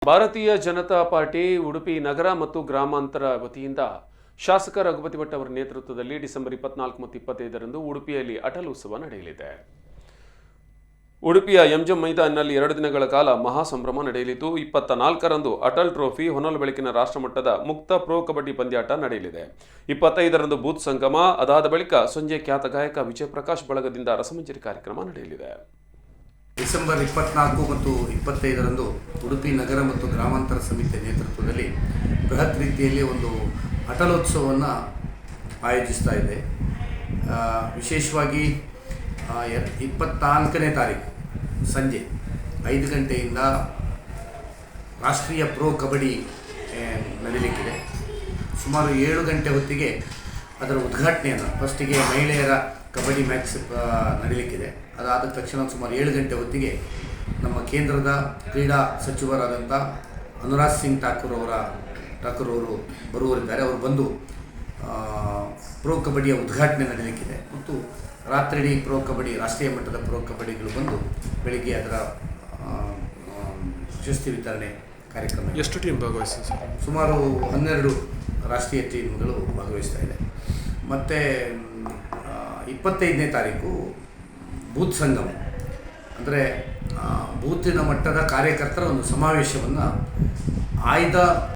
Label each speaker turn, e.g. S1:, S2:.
S1: ಭಾರತೀಯ ಜನತಾ ಪಾರ್ಟಿ ಉಡುಪಿ ನಗರ ಮತ್ತು ಗ್ರಾಮಾಂತರ ವತಿಯಿಂದ ಶಾಸಕ ರಘುಪತಿ ಭಟ್ ಅವರ ನೇತೃತ್ವದಲ್ಲಿ ಡಿಸೆಂಬರ್ 24 ಮತ್ತು 25ರಂದು ಉಡುಪಿಯಲ್ಲಿ ಅಟಲ್ ಉತ್ಸವ ನಡೆಯಲಿದೆ. ಉಡುಪಿಯ ಎಂಜಂ ಮೈದಾನಿನಲ್ಲಿ 2 ದಿನಗಳ ಕಾಲ ಮಹಾ ಸಂಭ್ರಮ ನಡೆಯಲಿದ್ದು 24ರಂದು ಅಟಲ್ ಟ್ರೋಫಿ ಹೊನಲು ಬೆಳಕಿನ ರಾಷ್ಟ್ರಮಟ್ಟದ ಮುಕ್ತ ಪ್ರೊ ಕಬಡ್ಡಿ ಪಂದ್ಯಾಟ ನಡೆಯಲಿದೆ. 25ರಂದು ಬೂತ್ ಸಂಗಮ, ಅದಾದ ಬಳಿಕ ಸಂಜೆ ಖ್ಯಾತ ಗಾಯಕ ವಿಜಯ್ ಪ್ರಕಾಶ್ ಬಳಗದಿಂದ ರಸಮಂಜರಿ ಕಾರ್ಯಕ್ರಮ ನಡೆಯಲಿದೆ.
S2: ಡಿಸೆಂಬರ್ 24 ಮತ್ತು 25ರಂದು ಉಡುಪಿ ನಗರ ಮತ್ತು ಗ್ರಾಮಾಂತರ ಸಮಿತಿಯ ನೇತೃತ್ವದಲ್ಲಿ ಬೃಹತ್ ರೀತಿಯಲ್ಲಿ ಒಂದು ಅಟಲೋತ್ಸವವನ್ನು ಆಯೋಜಿಸ್ತಾ ಇದೆ. ವಿಶೇಷವಾಗಿ 24ನೇ ತಾರೀಕು ಸಂಜೆ 5 ಗಂಟೆಯಿಂದ ರಾಷ್ಟ್ರೀಯ ಪ್ರೊ ಕಬಡ್ಡಿ ನಡೆಯಲಿಕ್ಕಿದೆ. ಸುಮಾರು 7 ಗಂಟೆ ಹೊತ್ತಿಗೆ ಅದರ ಉದ್ಘಾಟನೆಯನ್ನು ಫಸ್ಟಿಗೆ ಮಹಿಳೆಯರ ಕಬಡ್ಡಿ ಮ್ಯಾಚ್ ನಡೆಯಲಿಕ್ಕಿದೆ. ಅದಾದ ತಕ್ಷಣ ಸುಮಾರು 7 ಗಂಟೆ ಹೊತ್ತಿಗೆ ನಮ್ಮ ಕೇಂದ್ರದ ಕ್ರೀಡಾ ಸಚಿವರಾದಂಥ ಅನುರಾಗ್ ಸಿಂಗ್ ಠಾಕೂರ್ ಅವರು ಬರುವರಿದ್ದಾರೆ. ಅವರು ಬಂದು ಪ್ರೊ ಕಬಡ್ಡಿಯ ಉದ್ಘಾಟನೆ ನಡೆಯಲಿಕ್ಕಿದೆ ಮತ್ತು ರಾತ್ರಿ ಪ್ರೊ ಕಬಡ್ಡಿ ರಾಷ್ಟ್ರೀಯ ಮಟ್ಟದ ಪ್ರೊ ಕಬಡ್ಡಿಗಳು ಬಂದು ಬೆಳಿಗ್ಗೆ ಅದರ ಪ್ರಶಸ್ತಿ ವಿತರಣೆ ಕಾರ್ಯಕ್ರಮ.
S1: ಎಷ್ಟು ಟೀಮ್ ಭಾಗವಹಿಸಿದೆ ಸರ್?
S2: ಸುಮಾರು 12 ರಾಷ್ಟ್ರೀಯ ಟೀಮ್ಗಳು ಭಾಗವಹಿಸ್ತಾ ಇದೆ. ಮತ್ತು 25ನೇ ತಾರೀಕು ಬೂತ್ ಸಂಗಮ, ಅಂದರೆ ಬೂತಿನ ಮಟ್ಟದ ಕಾರ್ಯಕರ್ತರ ಒಂದು ಸಮಾವೇಶವನ್ನು ಆಯ್ದ